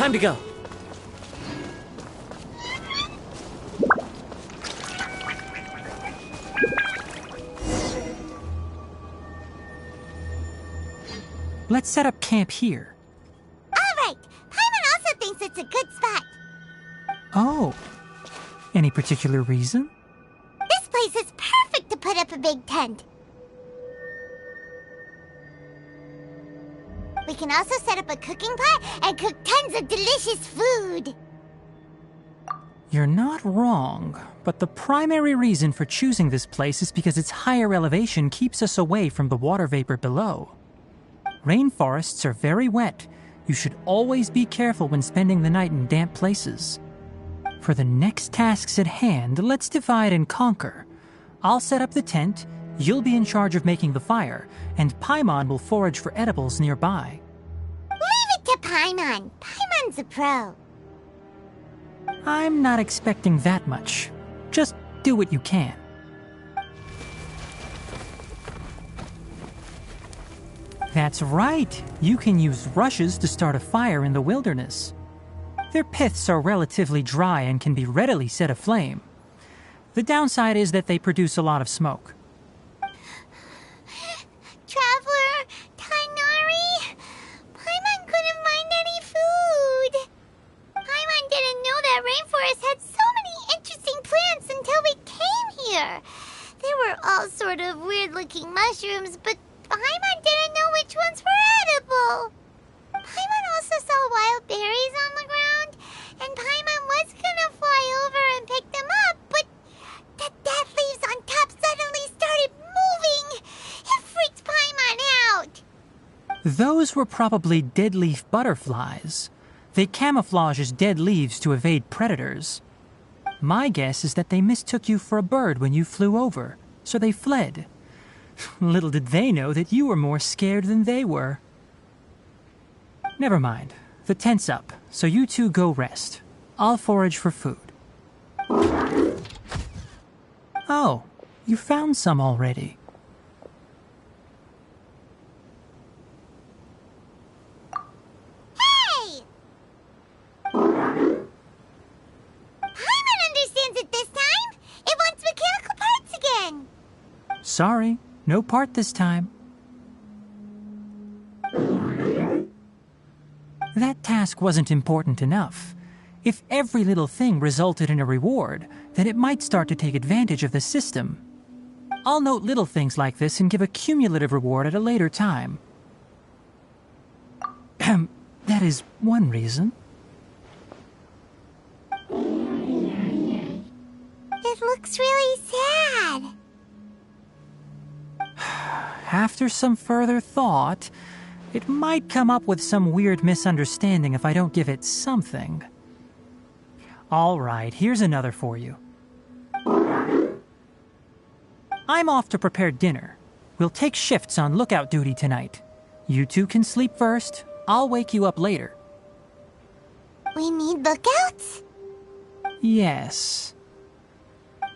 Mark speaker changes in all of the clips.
Speaker 1: Time to go.
Speaker 2: Let's set up camp here.
Speaker 3: All right. Paimon also thinks it's a good spot.
Speaker 2: Oh. Any particular reason?
Speaker 3: This place is perfect to put up a big tent. We can also set up a cooking pot and cook tons of delicious food.
Speaker 2: You're not wrong, but the primary reason for choosing this place is because its higher elevation keeps us away from the water vapor below. Rainforests are very wet. You should always be careful when spending the night in damp places. For the next tasks at hand, let's divide and conquer. I'll set up the tent, you'll be in charge of making the fire, and Paimon will forage for edibles nearby.
Speaker 3: Leave it to Paimon. Paimon's a pro.
Speaker 2: I'm not expecting that much. Just do what you can. That's right. You can use rushes to start a fire in the wilderness. Their piths are relatively dry and can be readily set aflame. The downside is that they produce a lot of smoke.
Speaker 3: Traveler, Tighnari, Paimon couldn't find any food. Paimon didn't know that rainforest had so many interesting plants until we came here. There were all sort of weird-looking mushrooms, but Paimon didn't know which ones were edible. Paimon also saw wild berries on the ground, and Paimon was gonna fly over and pick them up, but the dead leaves on top suddenly started moving. It freaked Paimon out.
Speaker 2: Those were probably dead leaf butterflies. They camouflage as dead leaves to evade predators. My guess is that they mistook you for a bird when you flew over, so they fled. Little did they know that you were more scared than they were. Never mind. The tent's up, so you two go rest. I'll forage for food. Oh, you found some already.
Speaker 3: Hey! Paimon understands it this time. It wants mechanical parts again.
Speaker 2: Sorry, no part this time. That task wasn't important enough. If every little thing resulted in a reward, then it might start to take advantage of the system. I'll note little things like this and give a cumulative reward at a later time. That is one reason.
Speaker 3: It looks really sad.
Speaker 2: After some further thought, it might come up with some weird misunderstanding if I don't give it something. All right, here's another for you. I'm off to prepare dinner. We'll take shifts on lookout duty tonight. You two can sleep first. I'll wake you up later.
Speaker 3: We need lookouts?
Speaker 2: Yes.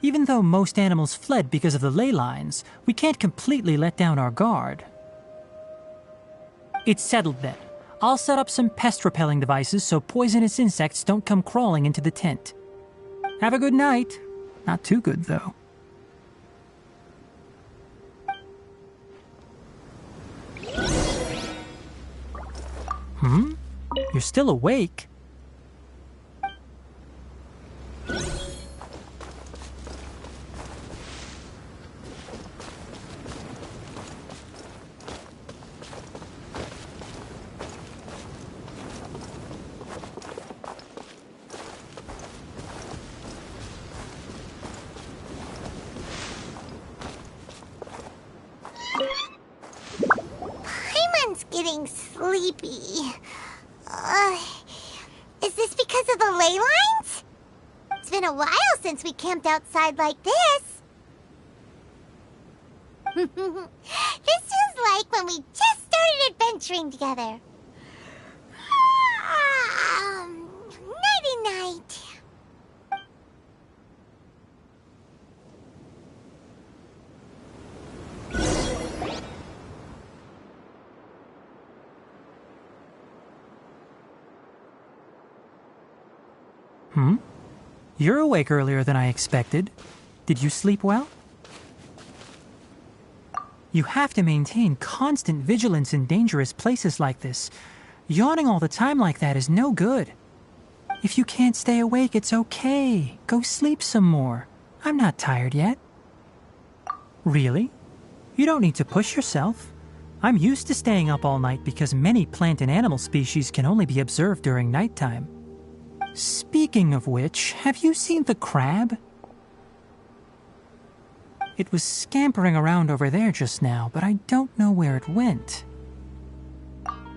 Speaker 2: Even though most animals fled because of the ley lines, we can't completely let down our guard. It's settled then. I'll set up some pest-repelling devices so poisonous insects don't come crawling into the tent. Have a good night. Not too good, though. You're still awake?
Speaker 3: Paimon's getting sleepy. Is this because of the ley lines? It's been a while since we camped outside like this. This feels like when we just started adventuring together. Nighty-night.
Speaker 2: You're awake earlier than I expected. Did you sleep well? You have to maintain constant vigilance in dangerous places like this. Yawning all the time like that is no good. If you can't stay awake, it's okay. Go sleep some more. I'm not tired yet. Really? You don't need to push yourself. I'm used to staying up all night because many plant and animal species can only be observed during nighttime. Speaking of which, have you seen the crab? It was scampering around over there just now, but I don't know where it went.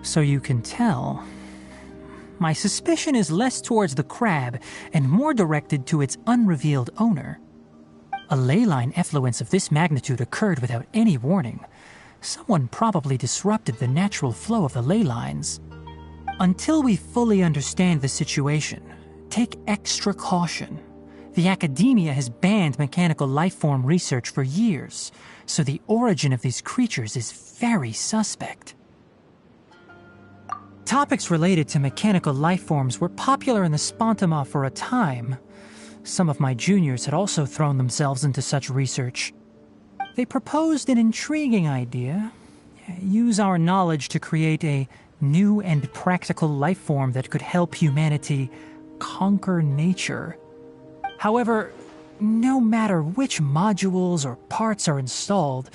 Speaker 2: So you can tell. My suspicion is less towards the crab and more directed to its unrevealed owner. A ley line effluence of this magnitude occurred without any warning. Someone probably disrupted the natural flow of the ley lines. Until we fully understand the situation, take extra caution. The academia has banned mechanical lifeform research for years, so the origin of these creatures is very suspect. Topics related to mechanical lifeforms were popular in the Spontama for a time. Some of my juniors had also thrown themselves into such research. They proposed an intriguing idea. Use our knowledge to create a new and practical lifeform that could help humanity conquer nature. However, no matter which modules or parts are installed,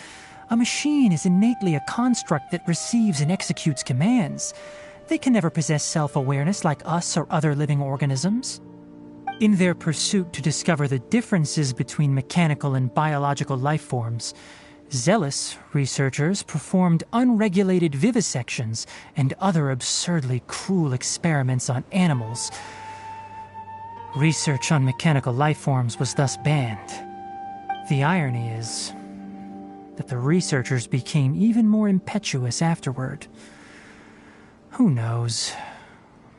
Speaker 2: a machine is innately a construct that receives and executes commands. They can never possess self-awareness like us or other living organisms. In their pursuit to discover the differences between mechanical and biological lifeforms, zealous researchers performed unregulated vivisections and other absurdly cruel experiments on animals. Research on mechanical lifeforms was thus banned. The irony is that the researchers became even more impetuous afterward. Who knows?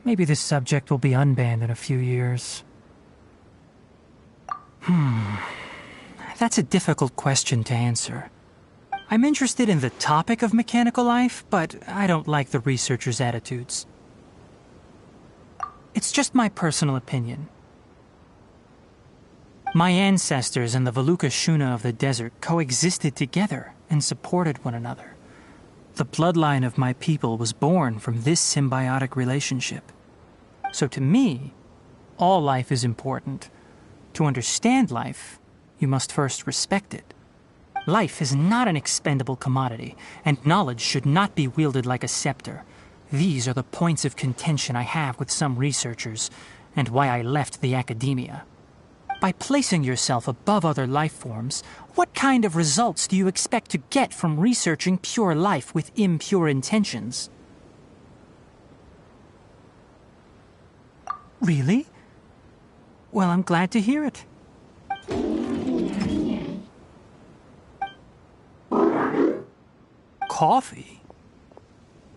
Speaker 2: Maybe this subject will be unbanned in a few years. That's a difficult question to answer. I'm interested in the topic of mechanical life, but I don't like the researchers' attitudes. It's just my personal opinion. My ancestors and the Valuka Shuna of the desert coexisted together and supported one another. The bloodline of my people was born from this symbiotic relationship. So to me, all life is important. To understand life, you must first respect it. Life is not an expendable commodity, and knowledge should not be wielded like a scepter. These are the points of contention I have with some researchers, and why I left the academia. By placing yourself above other life forms, what kind of results do you expect to get from researching pure life with impure intentions? Really? Well, I'm glad to hear it. Coffee?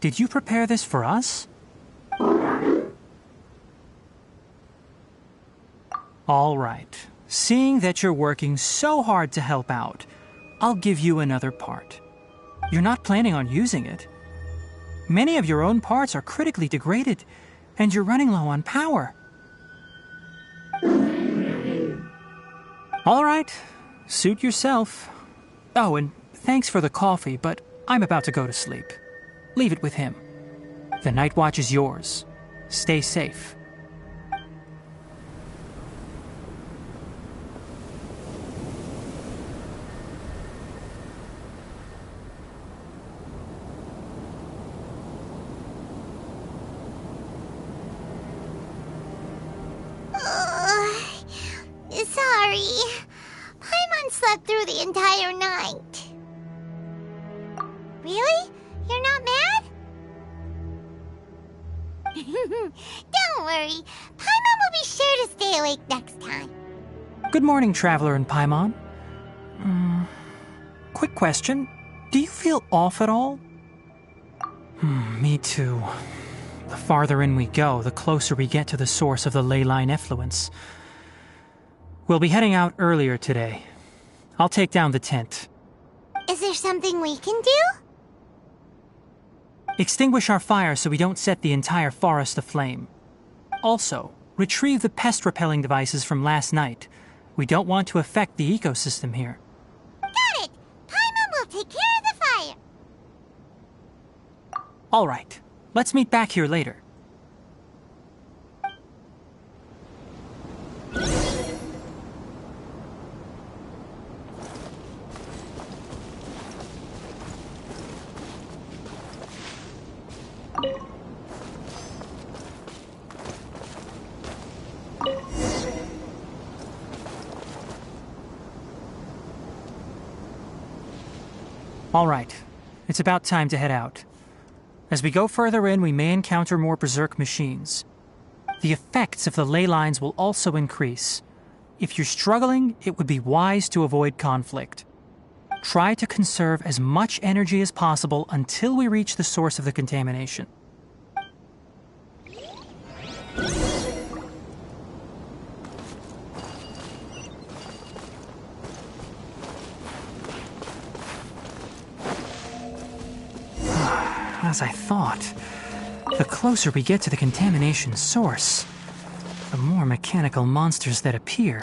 Speaker 2: Did you prepare this for us? All right. Seeing that you're working so hard to help out, I'll give you another part. You're not planning on using it. Many of your own parts are critically degraded, and you're running low on power. All right. Suit yourself. Oh, and thanks for the coffee, but I'm about to go to sleep. Leave it with him. The night watch is yours. Stay safe.
Speaker 3: Sorry. Paimon slept through the entire night. Really? You're not mad? Don't worry. Paimon will be sure to stay awake next time.
Speaker 2: Good morning, Traveler and Paimon. Quick question. Do you feel off at all? Me too. The farther in we go, the closer we get to the source of the ley line effluence. We'll be heading out earlier today. I'll take down the tent.
Speaker 3: Is there something we can do?
Speaker 2: Extinguish our fire so we don't set the entire forest aflame. Also, Retrieve the pest-repelling devices from last night. We don't want to affect the ecosystem here.
Speaker 3: Got it! Paimon will take care of the fire.
Speaker 2: All right. Let's meet back here later. All right. It's about time to head out. As we go further in, we may encounter more berserk machines. The effects of the ley lines will also increase. If you're struggling, it would be wise to avoid conflict. Try to conserve as much energy as possible until we reach the source of the contamination. As I thought, the closer we get to the contamination source, the more mechanical monsters that appear.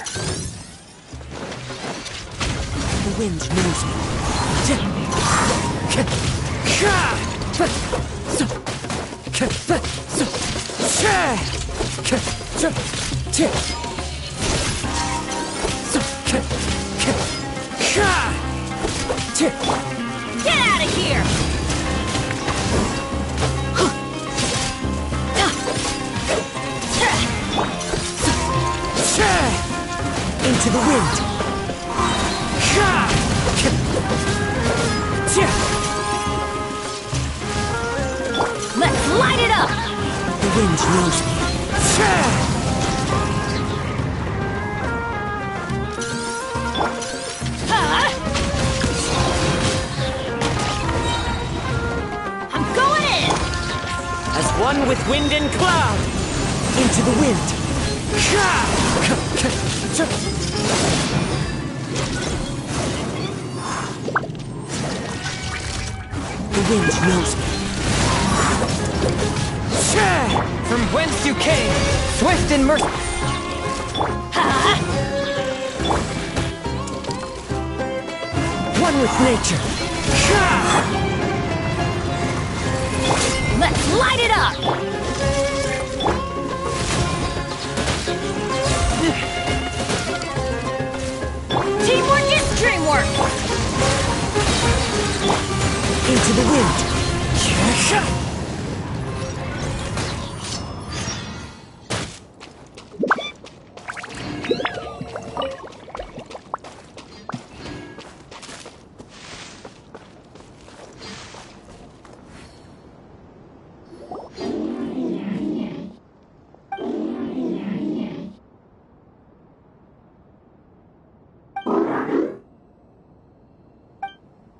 Speaker 1: The wind knows me.
Speaker 4: Get out of here!
Speaker 1: Into the wind.
Speaker 4: Let's light it up!
Speaker 1: The wind knows me.
Speaker 4: I'm going in!
Speaker 1: As one with wind and cloud. Into the wind. The wind knows me.
Speaker 5: From whence you came, swift and merciful.
Speaker 1: One with nature.
Speaker 4: Let's light it up! Teamwork is dreamwork!
Speaker 1: Into the wind.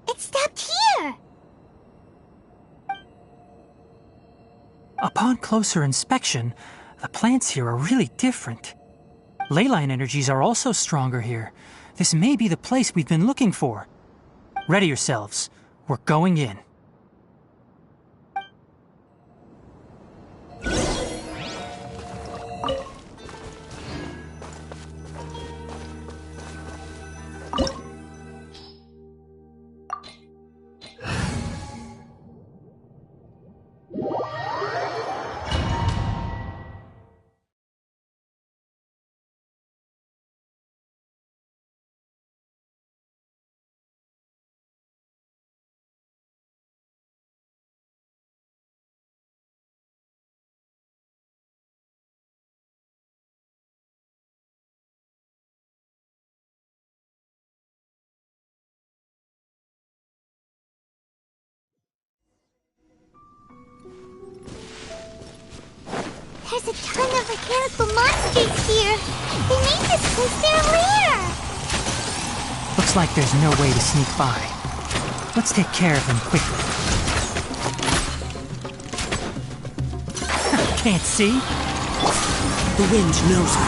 Speaker 3: It stopped here!
Speaker 2: Upon closer inspection, the plants here are really different. Leyline energies are also stronger here. This may be the place we've been looking for. Ready yourselves. We're going in.
Speaker 3: There's a ton of mechanical monsters here. They made this place their lair.
Speaker 2: Looks like there's no way to sneak by. Let's take care of them quickly. Can't see?
Speaker 1: The wind knows me.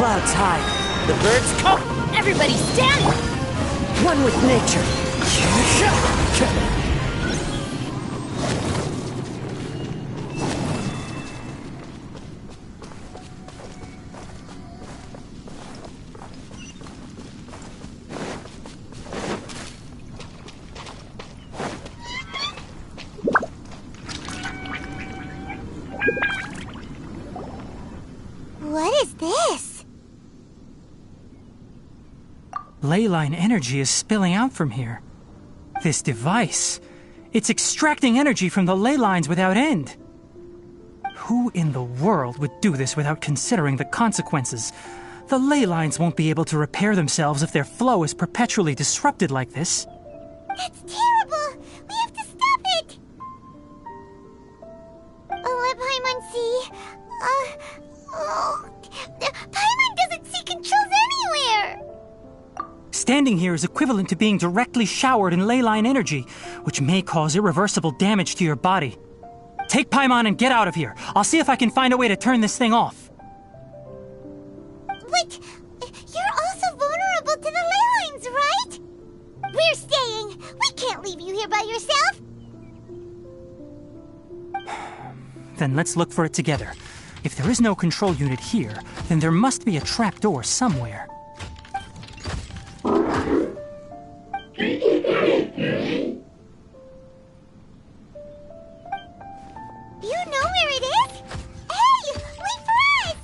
Speaker 1: clouds hide, the birds come.
Speaker 4: Everybody stand!
Speaker 1: One with nature.
Speaker 3: What is this?
Speaker 2: Leyline energy is spilling out from here. This device, it's extracting energy from the ley lines without end. Who in the world would do this without considering the consequences? The ley lines won't be able to repair themselves if their flow is perpetually disrupted like this.
Speaker 3: That's terrible! We have to stop it! Let Paimon see. Paimon doesn't see controls anywhere!
Speaker 2: Standing here is equivalent to being directly showered in leyline energy, which may cause irreversible damage to your body. Take Paimon and get out of here. I'll see if I can find a way to turn this thing off.
Speaker 3: But you're also vulnerable to the ley lines, right? We're staying. We can't leave you here by yourself.
Speaker 2: Then let's look for it together. If there is no control unit here, then there must be a trapdoor somewhere.
Speaker 3: You know where it is? Hey, wait for us!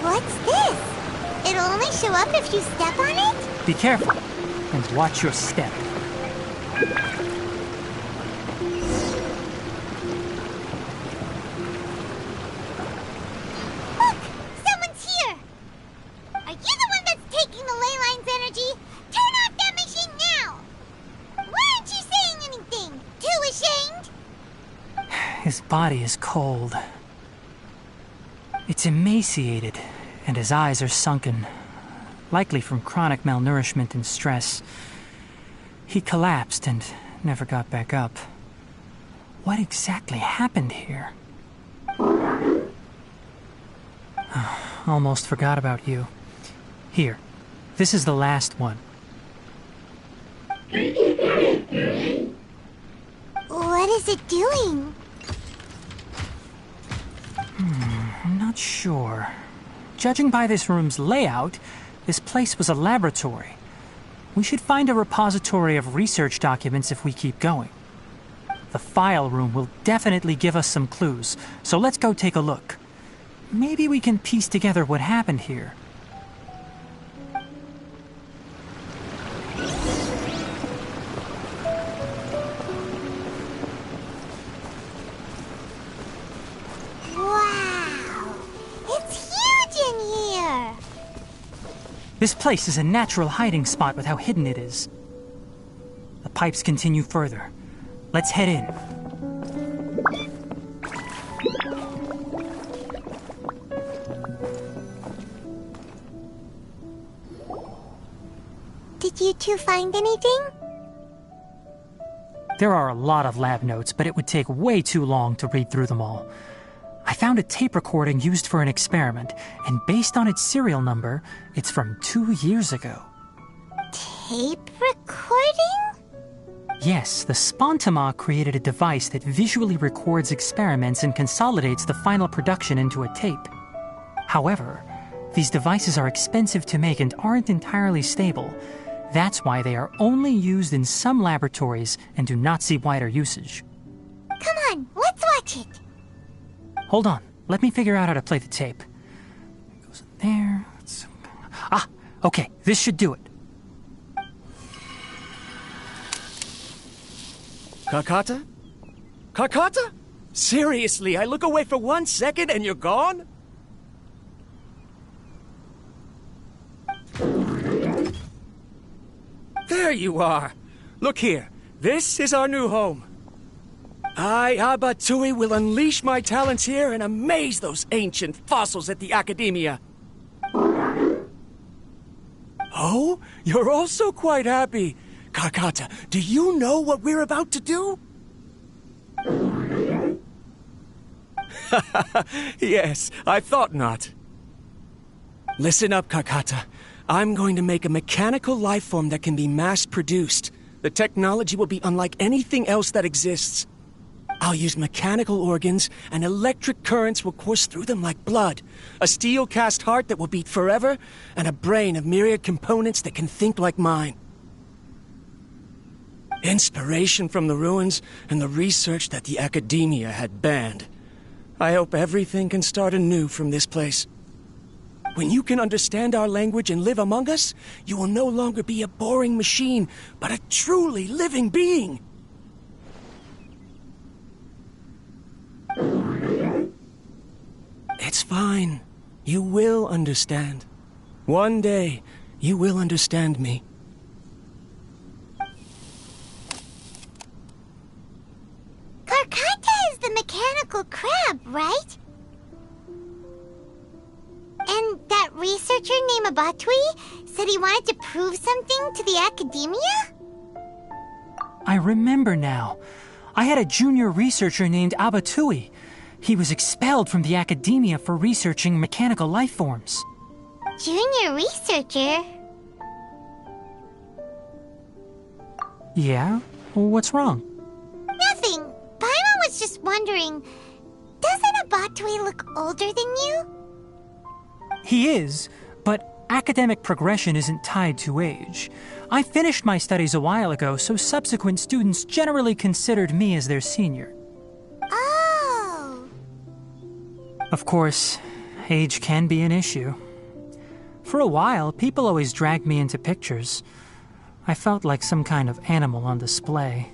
Speaker 3: What's this? It'll only show up if you step on it?
Speaker 2: Be careful, and watch your step.
Speaker 3: Look! Someone's here! Are you the one that's taking the ley line's energy? Turn off that machine now! Why aren't you saying anything? Too ashamed?
Speaker 2: His body is cold. It's emaciated, and his eyes are sunken, likely from chronic malnourishment and stress. He collapsed and never got back up. What exactly happened here? Almost forgot about you. Here, this is the last one.
Speaker 3: What is it doing?
Speaker 2: I'm not sure. Judging by this room's layout, this place was a laboratory. We should find a repository of research documents if we keep going. The file room will definitely give us some clues, so let's go take a look. Maybe we can piece together what happened here.
Speaker 3: Wow! It's huge in here!
Speaker 2: This place is a natural hiding spot with how hidden it is. The pipes continue further. Let's head in.
Speaker 3: Did you two find anything?
Speaker 2: There are a lot of lab notes, but it would take way too long to read through them all. I found a tape recording used for an experiment, and based on its serial number, it's from 2 years ago.
Speaker 3: Tape recording?
Speaker 2: Yes, the Spontama created a device that visually records experiments and consolidates the final production into a tape. However, these devices are expensive to make and aren't entirely stable. That's why they are only used in some laboratories and do not see wider usage.
Speaker 3: Come on, let's watch it.
Speaker 2: Hold on, let me figure out how to play the tape. It goes in there. Ah, okay, this should do it.
Speaker 6: Kakata? Kakata? Seriously, I look away for 1 second and you're gone? There you are. Look here. This is our new home. I, Abatui, will unleash my talents here and amaze those ancient fossils at the Academia. Oh, you're also quite happy. Karkata, do you know what we're about to do? Yes, I thought not. Listen up, Karkata. I'm going to make a mechanical life form that can be mass-produced. The technology will be unlike anything else that exists. I'll use mechanical organs, and electric currents will course through them like blood. A steel-cast heart that will beat forever, and a brain of myriad components that can think like mine. Inspiration from the ruins and the research that the Academia had banned. I hope everything can start anew from this place. When you can understand our language and live among us, you will no longer be a boring machine, but a truly living being. It's fine. You will understand. One day, you will understand me.
Speaker 3: Karkata is the mechanical crab, right? And that researcher named Abatui said he wanted to prove something to the Academia?
Speaker 2: I remember now. I had a junior researcher named Abatui. He was expelled from the Academia for researching mechanical life forms.
Speaker 3: Junior researcher?
Speaker 2: Yeah? What's wrong?
Speaker 3: Nothing. Paimon was just wondering, doesn't Abatui look older than you?
Speaker 2: He is, but academic progression isn't tied to age. I finished my studies a while ago, so subsequent students generally considered me as their senior.
Speaker 3: Oh.
Speaker 2: Of course, age can be an issue. For a while, people always dragged me into pictures. I felt like some kind of animal on display.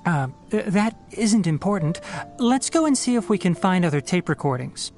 Speaker 2: That isn't important. Let's go and see if we can find other tape recordings.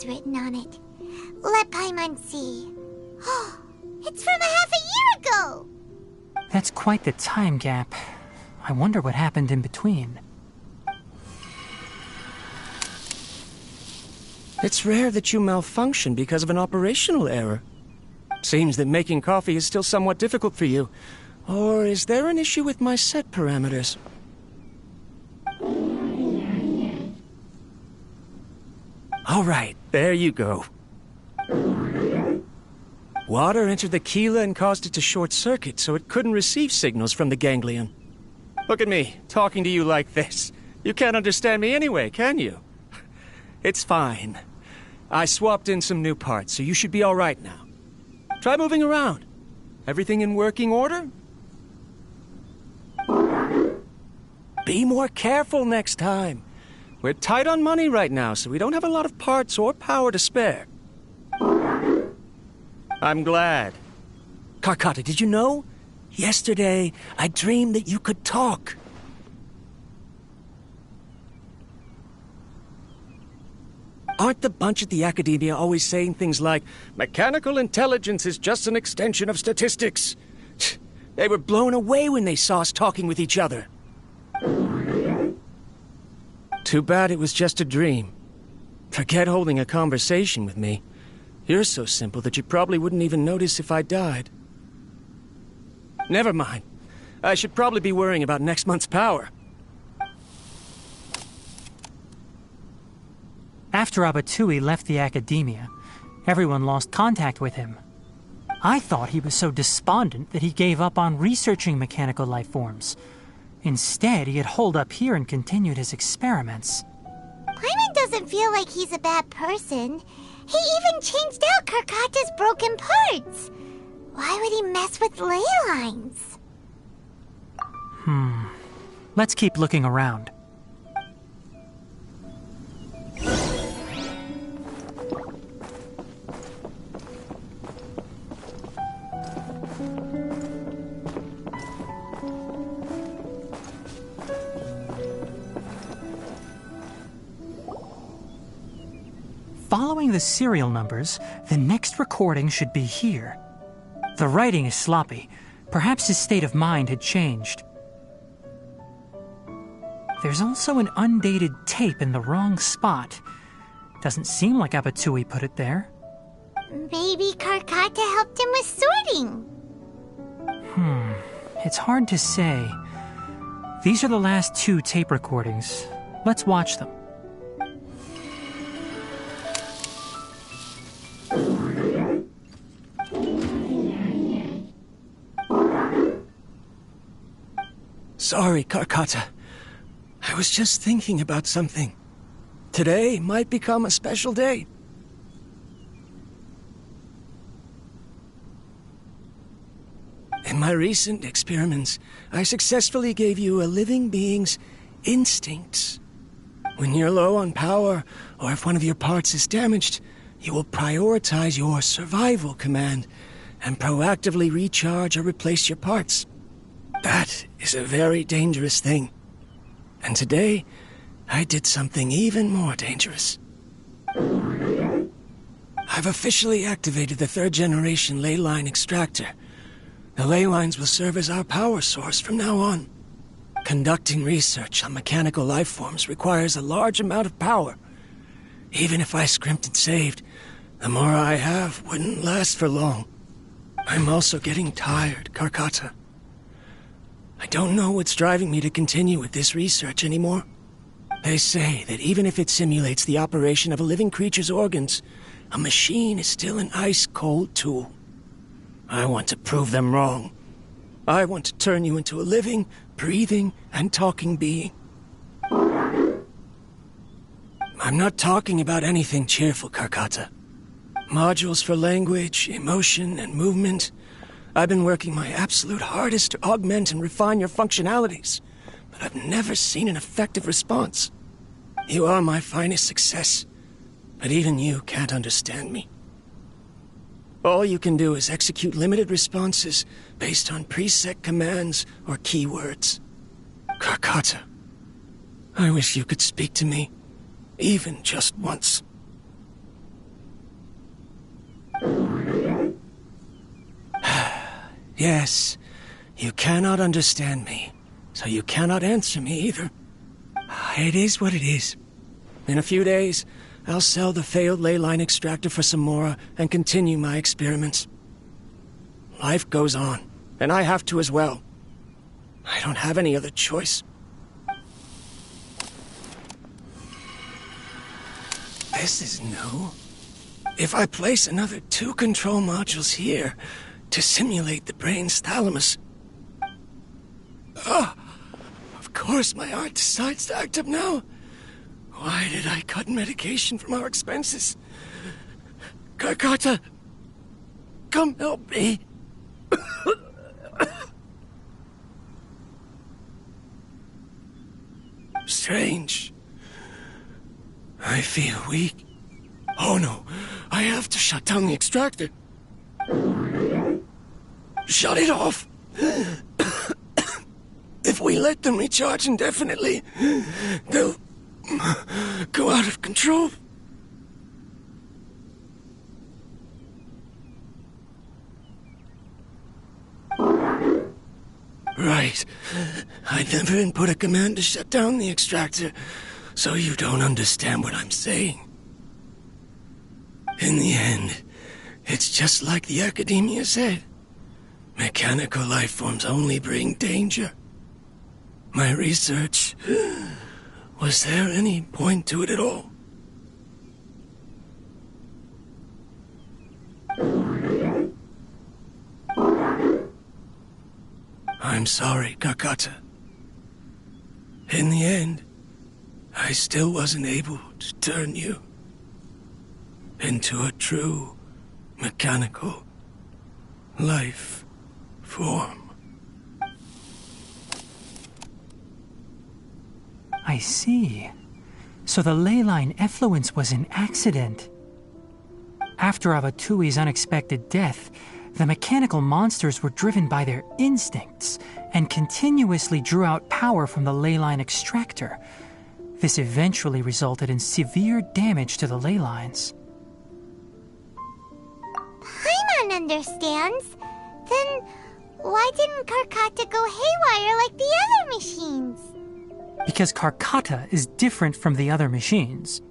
Speaker 3: Written on it. Let Paimon see. Oh, it's from a half a year ago!
Speaker 2: That's quite the time gap. I wonder what happened in between.
Speaker 6: It's rare that you malfunction because of an operational error. Seems that making coffee is still somewhat difficult for you. Or is there an issue with my set parameters? All right, there you go. Water entered the Keela and caused it to short-circuit, so it couldn't receive signals from the ganglion. Look at me, talking to you like this. You can't understand me anyway, can you? It's fine. I swapped in some new parts, so you should be all right now. Try moving around. Everything in working order? Be more careful next time. We're tight on money right now, so we don't have a lot of parts or power to spare. I'm glad. Karkata, did you know? Yesterday, I dreamed that you could talk. Aren't the bunch at the Academia always saying things like, mechanical intelligence is just an extension of statistics? They were blown away when they saw us talking with each other. Too bad it was just a dream. Forget holding a conversation with me. You're so simple that you probably wouldn't even notice if I died. Never mind. I should probably be worrying about next month's power.
Speaker 2: After Abatui left the Academia, everyone lost contact with him. I thought he was so despondent that he gave up on researching mechanical life forms. Instead, he had holed up here and continued his experiments.
Speaker 3: Paimon doesn't feel like he's a bad person. He even changed out Karkata's broken parts. Why would he mess with ley lines?
Speaker 2: Let's keep looking around. Following the serial numbers, the next recording should be here. The writing is sloppy. Perhaps his state of mind had changed. There's also an undated tape in the wrong spot. Doesn't seem like Abatui put it there.
Speaker 3: Maybe Karkata helped him with sorting.
Speaker 2: It's hard to say. These are the last 2 tape recordings. Let's watch them.
Speaker 6: Sorry, Karkata. I was just thinking about something. Today might become a special day. In my recent experiments, I successfully gave you a living being's instincts. When you're low on power, or if one of your parts is damaged, you will prioritize your survival command and proactively recharge or replace your parts. That is a very dangerous thing. And today, I did something even more dangerous. I've officially activated the 3rd generation ley line extractor. The ley lines will serve as our power source from now on. Conducting research on mechanical life forms requires a large amount of power. Even if I scrimped and saved, the more I have wouldn't last for long. I'm also getting tired, Karkata. I don't know what's driving me to continue with this research anymore. They say that even if it simulates the operation of a living creature's organs, a machine is still an ice-cold tool. I want to prove them wrong. I want to turn you into a living, breathing, and talking being. I'm not talking about anything cheerful, Karkata. Modules for language, emotion, and movement. I've been working my absolute hardest to augment and refine your functionalities, but I've never seen an effective response. You are my finest success, but even you can't understand me. All you can do is execute limited responses based on preset commands or keywords. Karkata, I wish you could speak to me, even just once. Yes, you cannot understand me, so you cannot answer me either. It is what it is. In a few days, I'll sell the failed ley line extractor for some more and continue my experiments. Life goes on, and I have to as well. I don't have any other choice. This is new. If I place another 2 control modules here to simulate the brain's thalamus... Of course my heart decides to act up now. Why did I cut medication from our expenses? Karkata, come help me. Strange. I feel weak. Oh no, I have to shut down the extractor. Shut it off. If we let them recharge indefinitely, they'll go out of control. Right. I never input a command to shut down the extractor, so you don't understand what I'm saying. In the end, it's just like the academia said. Mechanical life forms only bring danger. My research... Was there any point to it at all? I'm sorry, Karkata. In the end, I still wasn't able to turn you into a true mechanical life form.
Speaker 2: I see. So the ley line effluence was an accident. After Abatui's unexpected death, the mechanical monsters were driven by their instincts and continuously drew out power from the ley line extractor. This eventually resulted in severe damage to the ley lines.
Speaker 3: Paimon understands. Then why didn't Karkata go haywire like the other machines?
Speaker 2: Because Karkata is different from the other machines.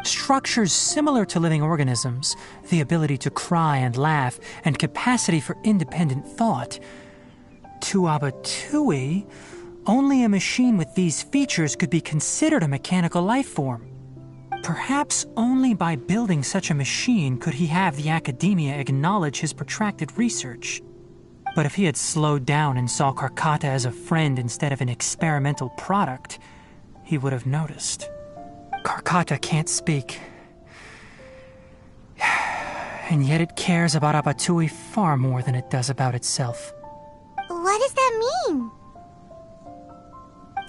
Speaker 2: Structures similar to living organisms, the ability to cry and laugh, and capacity for independent thought. To Abatui, only a machine with these features could be considered a mechanical life form. Perhaps only by building such a machine could he have the academia acknowledge his protracted research. But if he had slowed down and saw Karkata as a friend instead of an experimental product, he would have noticed. Karkata can't speak. And yet it cares about Abatui far more than it does about itself.
Speaker 3: What does that mean?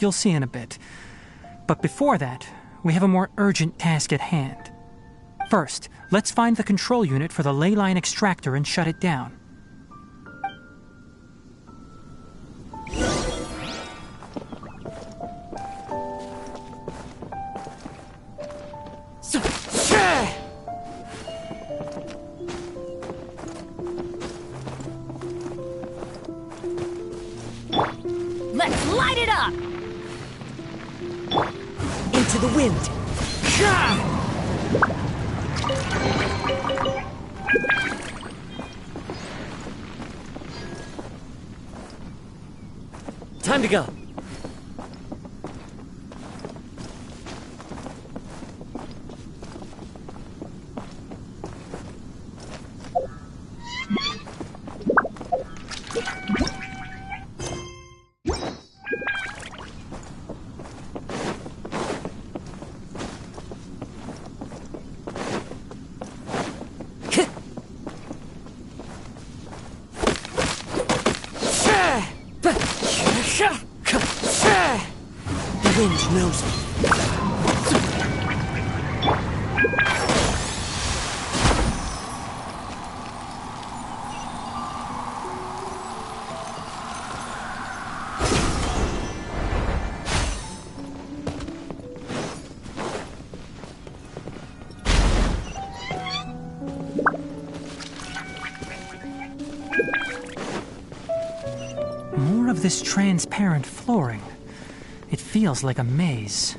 Speaker 2: You'll see in a bit. But before that, we have a more urgent task at hand. First, let's find the control unit for the ley line extractor and shut it down.
Speaker 4: Let's light it up!
Speaker 1: Into the wind. Time to go. The wind knows me.
Speaker 2: More of this transparent flooring. It feels like a maze.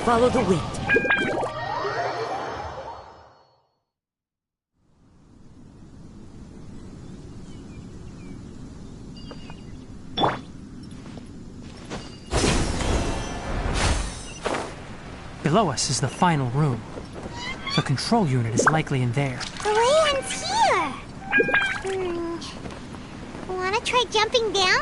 Speaker 1: Follow the wind.
Speaker 2: Below us is the final room. The control unit is likely in there.
Speaker 3: The land's here. Wanna try jumping down?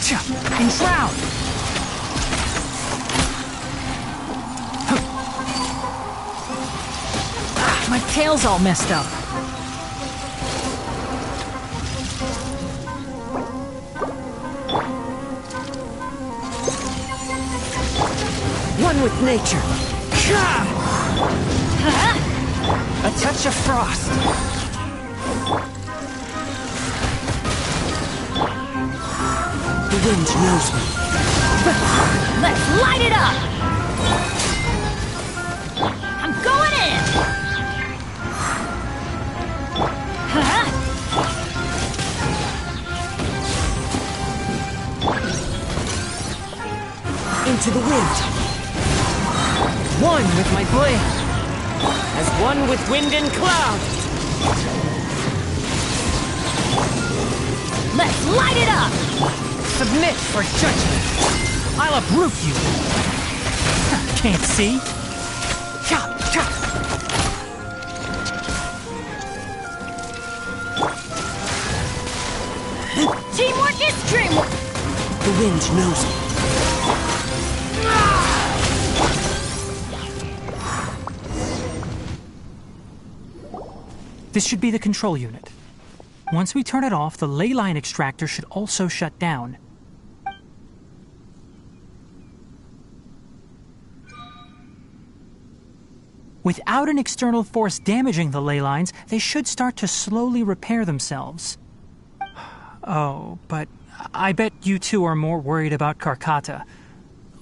Speaker 2: Enshroud! My tail's all messed up.
Speaker 1: One with nature.
Speaker 5: A touch of frost.
Speaker 1: The wind knows me.
Speaker 4: Let's light it up! I'm going in!
Speaker 1: Into the wind.
Speaker 5: One with my blade.
Speaker 1: As one with wind and cloud.
Speaker 4: Let's light it up!
Speaker 5: Submit for judgment.
Speaker 2: I'll uproot you! Can't see?
Speaker 5: Chop, chop.
Speaker 4: Teamwork is dreamwork!
Speaker 1: The wind knows me.
Speaker 2: This should be the control unit. Once we turn it off, the ley line extractor should also shut down. Without an external force damaging the ley lines, they should start to slowly repair themselves. Oh, but I bet you two are more worried about Karkata.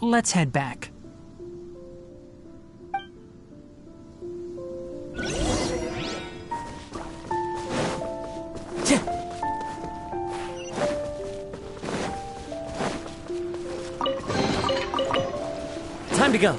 Speaker 2: Let's head back.
Speaker 1: Time to go.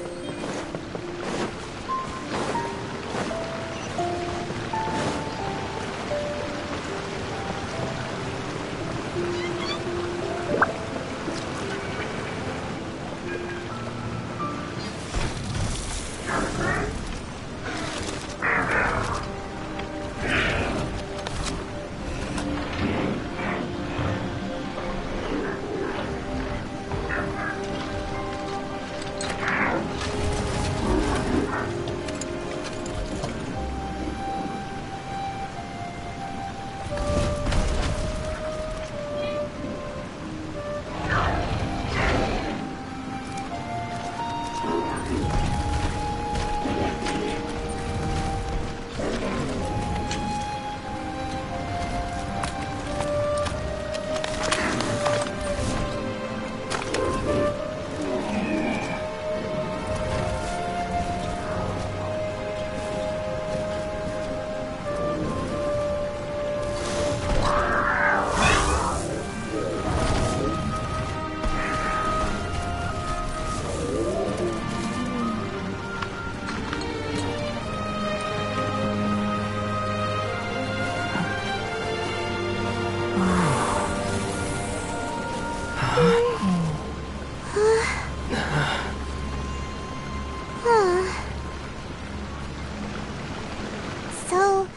Speaker 3: So,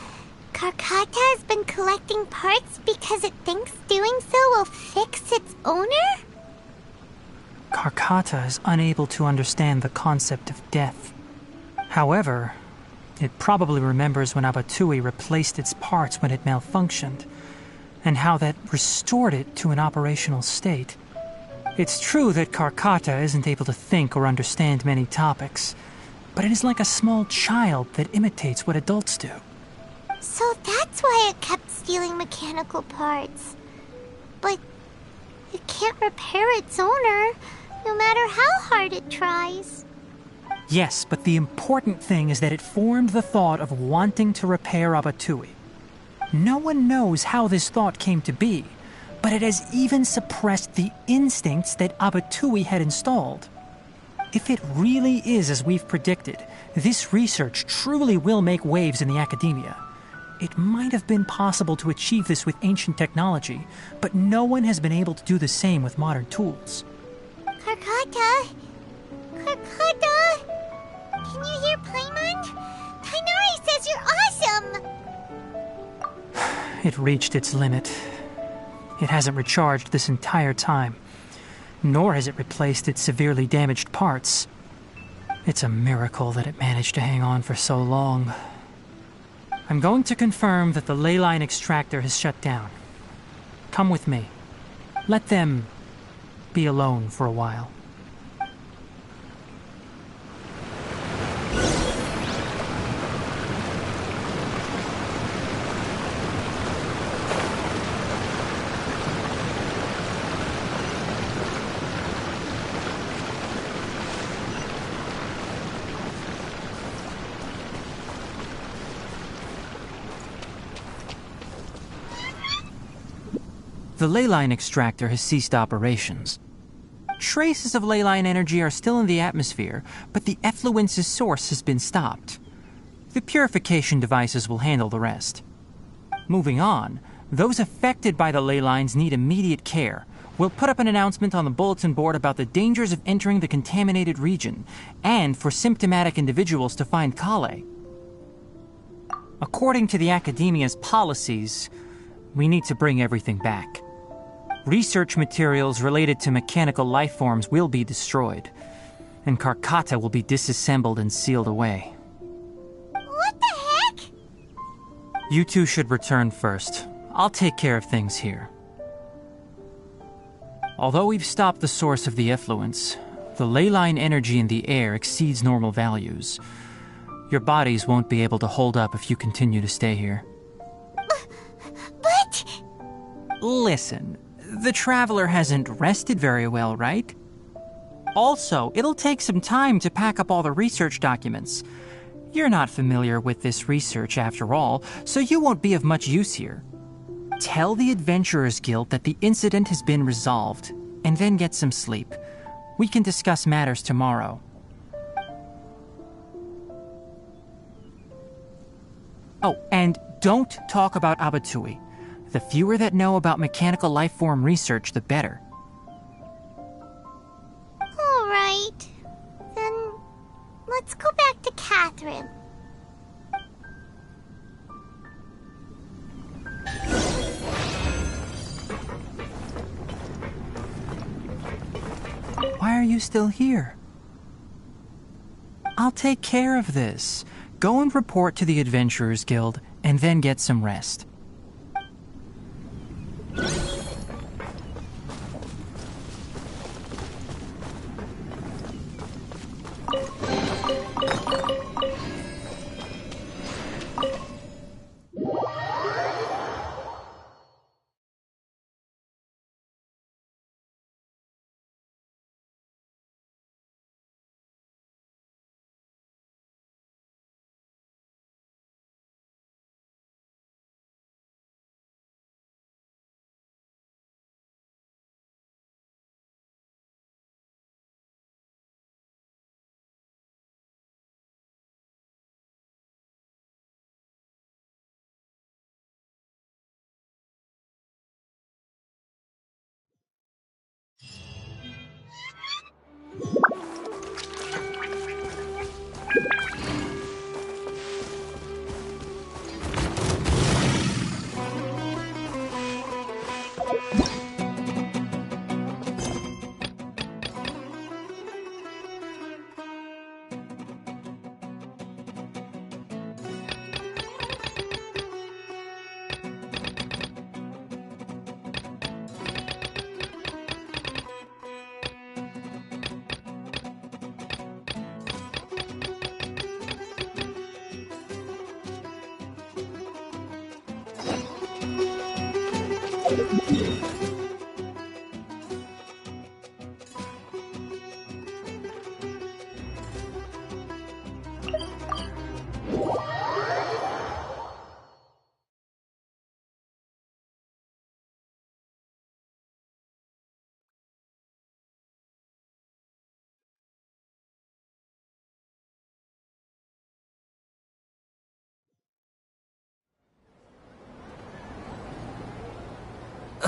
Speaker 3: Karkata has been collecting parts because it thinks doing so will fix its owner?
Speaker 2: Karkata is unable to understand the concept of death. However, it probably remembers when Abatui replaced its parts when it malfunctioned, and how that restored it to an operational state. It's true that Karkata isn't able to think or understand many topics, but it is like a small child that imitates what adults do.
Speaker 3: So that's why it kept stealing mechanical parts. But it can't repair its owner, no matter how hard it tries.
Speaker 2: Yes, but the important thing is that it formed the thought of wanting to repair Abatui. No one knows how this thought came to be, but it has even suppressed the instincts that Abatui had installed. If it really is as we've predicted, this research truly will make waves in the academia. It might have been possible to achieve this with ancient technology, but no one has been able to do the same with modern tools.
Speaker 3: Karkata? Karkata? Can you hear Paimon? Tighnari says you're awesome!
Speaker 2: It reached its limit. It hasn't recharged this entire time. nor has it replaced its severely damaged parts. It's a miracle that it managed to hang on for so long. I'm going to confirm that the ley line extractor has shut down. Come with me. Let them be alone for a while. The ley line extractor has ceased operations. Traces of ley line energy are still in the atmosphere, but the effluence's source has been stopped. The purification devices will handle the rest. Moving on, those affected by the ley lines need immediate care. We'll put up an announcement on the bulletin board about the dangers of entering the contaminated region, and for symptomatic individuals to find Kale. According to the Academia's policies, we need to bring everything back. Research materials related to mechanical life forms will be destroyed, and Karkata will be disassembled and sealed away.
Speaker 3: What the heck?
Speaker 2: You two should return first. I'll take care of things here. Although we've stopped the source of the effluence, the ley line energy in the air exceeds normal values. Your bodies won't be able to hold up if you continue to stay here.
Speaker 3: But...
Speaker 2: Listen, the Traveler hasn't rested very well, right? Also, it'll take some time to pack up all the research documents. You're not familiar with this research after all, so you won't be of much use here. Tell the Adventurers Guild that the incident has been resolved, and then get some sleep. We can discuss matters tomorrow. Oh, and don't talk about Abatui. The fewer that know about mechanical life form research, the better.
Speaker 3: all right. Then let's go back to Catherine.
Speaker 2: Why are you still here? I'll take care of this. Go and report to the Adventurers Guild, and then get some rest.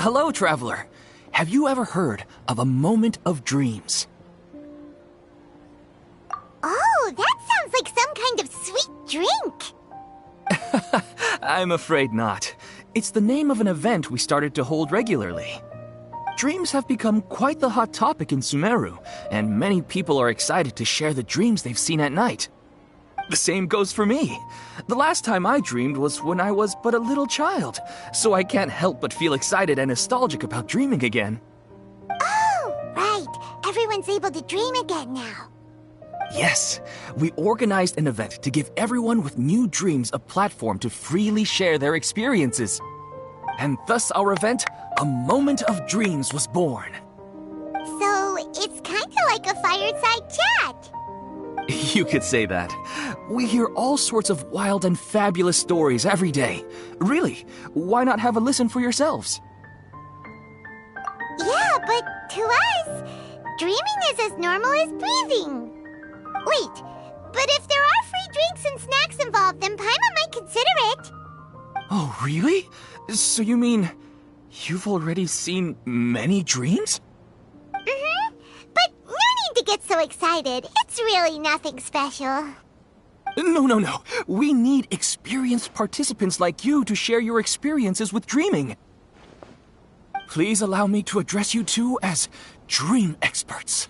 Speaker 7: Hello, Traveler. Have you ever heard of a moment of dreams?
Speaker 3: Oh, that sounds like some kind of sweet drink.
Speaker 7: I'm afraid not. It's the name of an event we started to hold regularly. Dreams have become quite the hot topic in Sumeru, and many people are excited to share the dreams they've seen at night. The same goes for me. The last time I dreamed was when I was but a little child, so I can't help but feel excited and nostalgic about dreaming again.
Speaker 3: Oh, right. Everyone's able to dream again now.
Speaker 7: Yes, we organized an event to give everyone with new dreams a platform to freely share their experiences. And thus our event, A Moment of Dreams, was born.
Speaker 3: So, it's kinda like a fireside chat.
Speaker 7: You could say that. We hear all sorts of wild and fabulous stories every day. Really, why not have a listen for yourselves?
Speaker 3: Yeah, but to us, dreaming is as normal as breathing. Wait, but if there are free drinks and snacks involved, then Paimon might consider it.
Speaker 7: Oh, really? So you mean you've already seen many dreams?
Speaker 3: Mm-hmm. But no need to get so excited. It's really nothing special.
Speaker 7: No. We need experienced participants like you to share your experiences with dreaming. Please allow me to address you two as dream experts.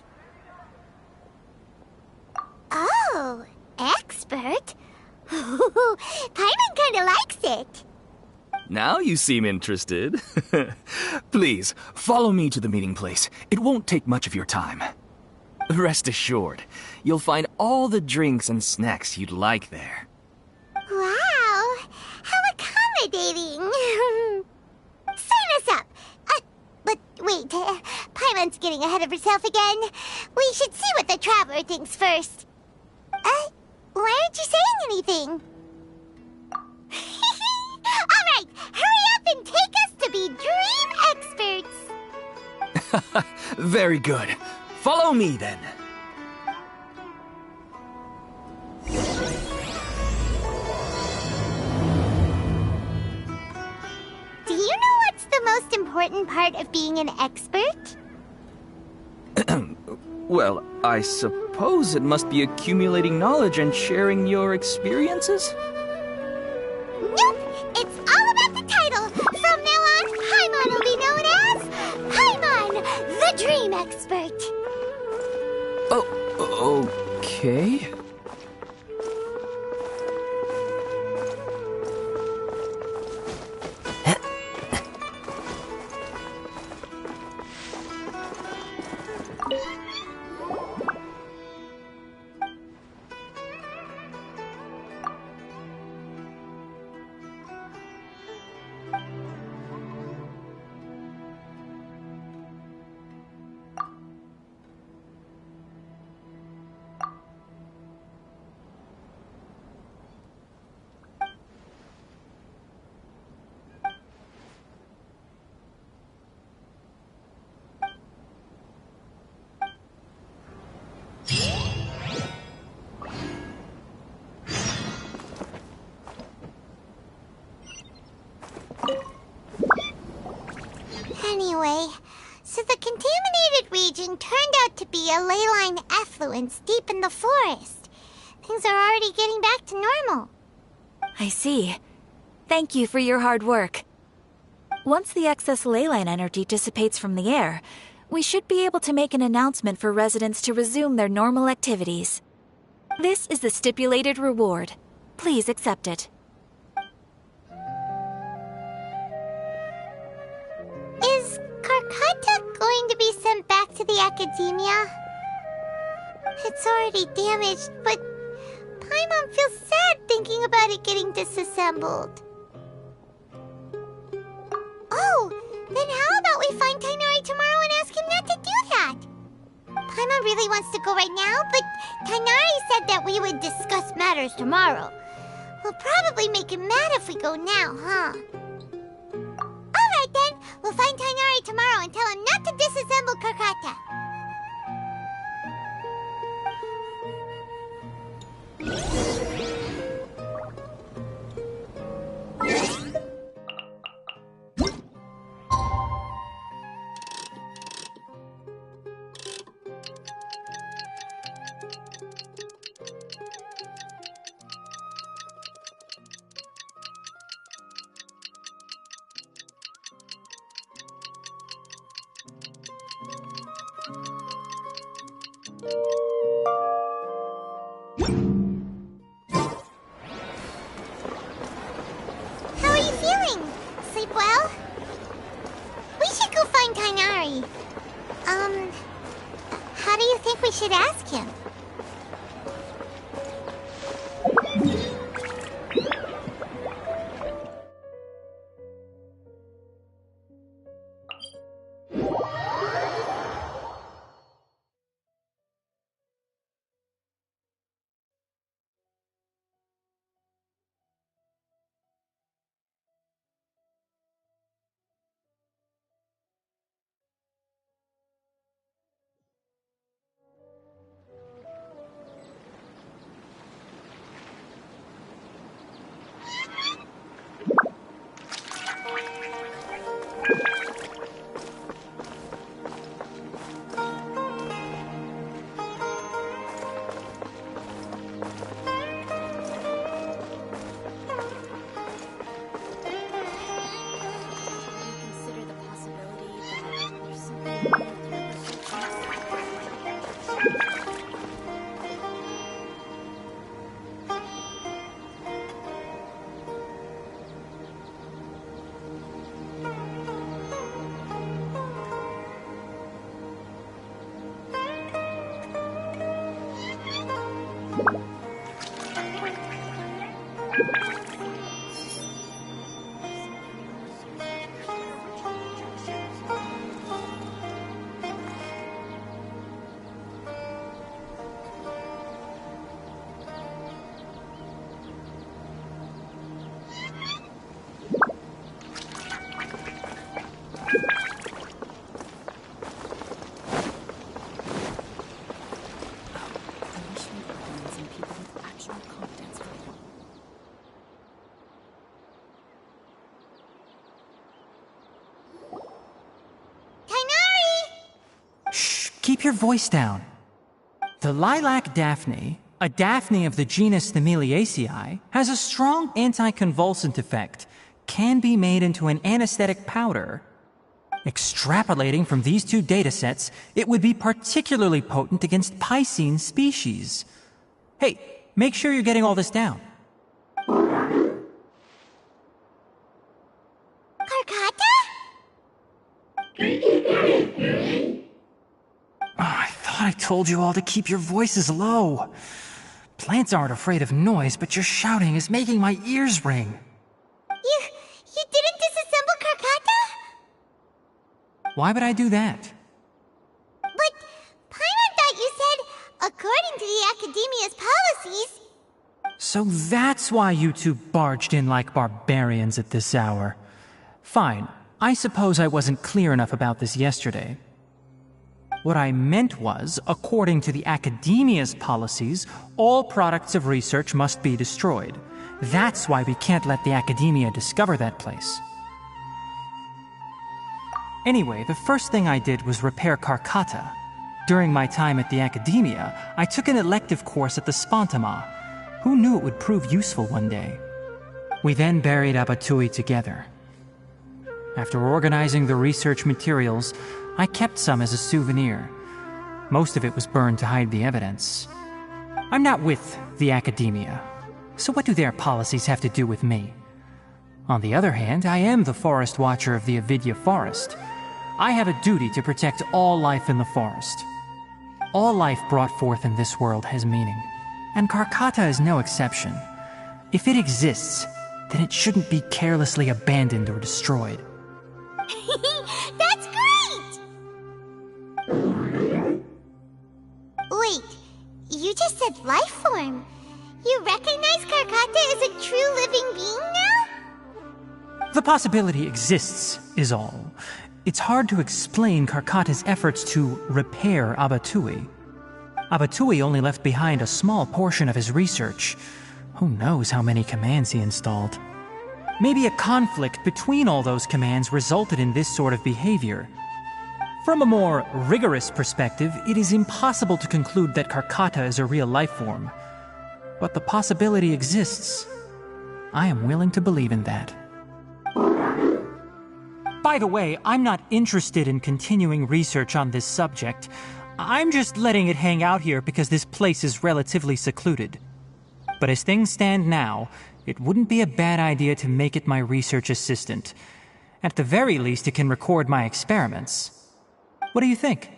Speaker 3: Oh, expert? Paimon kinda likes it.
Speaker 7: Now you seem interested. Please, follow me to the meeting place. It won't take much of your time. Rest assured, you'll find all the drinks and snacks you'd like there.
Speaker 3: Wow, how accommodating. Sign us up. But wait, Paimon's getting ahead of herself again. We should see what the traveler thinks first. Why aren't you saying anything? All right, hurry up and take us to be dream experts.
Speaker 7: Very good. Follow me then.
Speaker 3: Do you know what's the most important part of being an expert?
Speaker 7: Well, I suppose it must be accumulating knowledge and sharing your experiences?
Speaker 3: Nope, it's all about the title. From now on, Paimon will be known as Paimon, the Dream Expert.
Speaker 7: Oh, okay.
Speaker 3: Anyway, so the contaminated region turned out to be a ley line effluence deep in the forest. Things are already getting back to normal.
Speaker 8: I see. Thank you for your hard work. Once the excess ley line energy dissipates from the air, we should be able to make an announcement for residents to resume their normal activities. This is the stipulated reward. Please accept it.
Speaker 3: Is Karkata going to be sent back to the academia? It's already damaged, but Paimon feels sad thinking about it getting disassembled. Oh, then how about we find Tighnari tomorrow and ask him not to do that? Paimon really wants to go right now, but Tighnari said that we would discuss matters tomorrow. We'll probably make him mad if we go now, huh? Alright then, we'll find Tighnari tomorrow and tell him not to disassemble Karkata. How are you feeling? Sleep well? We should go find Tighnari. How do you think we should ask him?
Speaker 2: Keep your voice down. The lilac daphne, a daphne of the genus Thymilaceae, has a strong anticonvulsant effect, can be made into an anesthetic powder. Extrapolating from these two datasets, it would be particularly potent against Piscine species. Hey, make sure you're getting all this down.
Speaker 3: Karkata?
Speaker 2: I thought I told you all to keep your voices low. Plants aren't afraid of noise, but your shouting is making my ears ring.
Speaker 3: You didn't disassemble Karkata?
Speaker 2: Why would I do that?
Speaker 3: But Paimon thought you said, according to the Academia's policies...
Speaker 2: So that's why you two barged in like barbarians at this hour. Fine, I suppose I wasn't clear enough about this yesterday. What I meant was, according to the Academia's policies, all products of research must be destroyed. That's why we can't let the Academia discover that place. Anyway, the first thing I did was repair Karkata. During my time at the Academia, I took an elective course at the Spontama. Who knew it would prove useful one day? We then buried Abatui together. After organizing the research materials, I kept some as a souvenir. Most of it was burned to hide the evidence. I'm not with the Academia, so what do their policies have to do with me? On the other hand, I am the Forest Watcher of the Avidya Forest. I have a duty to protect all life in the forest. All life brought forth in this world has meaning, and Karkata is no exception. If it exists, then it shouldn't be carelessly abandoned or destroyed.
Speaker 3: That's great! Wait, you just said life form. You recognize Karkata as a true living being now?
Speaker 2: The possibility exists, is all. It's hard to explain Karkata's efforts to repair Abatui. Abatui only left behind a small portion of his research. Who knows how many commands he installed? Maybe a conflict between all those commands resulted in this sort of behavior. From a more rigorous perspective, it is impossible to conclude that Karkata is a real life form. But the possibility exists. I am willing to believe in that. By the way, I'm not interested in continuing research on this subject. I'm just letting it hang out here because this place is relatively secluded. But as things stand now, it wouldn't be a bad idea to make it my research assistant. At the very least, it can record my experiments. What do you think?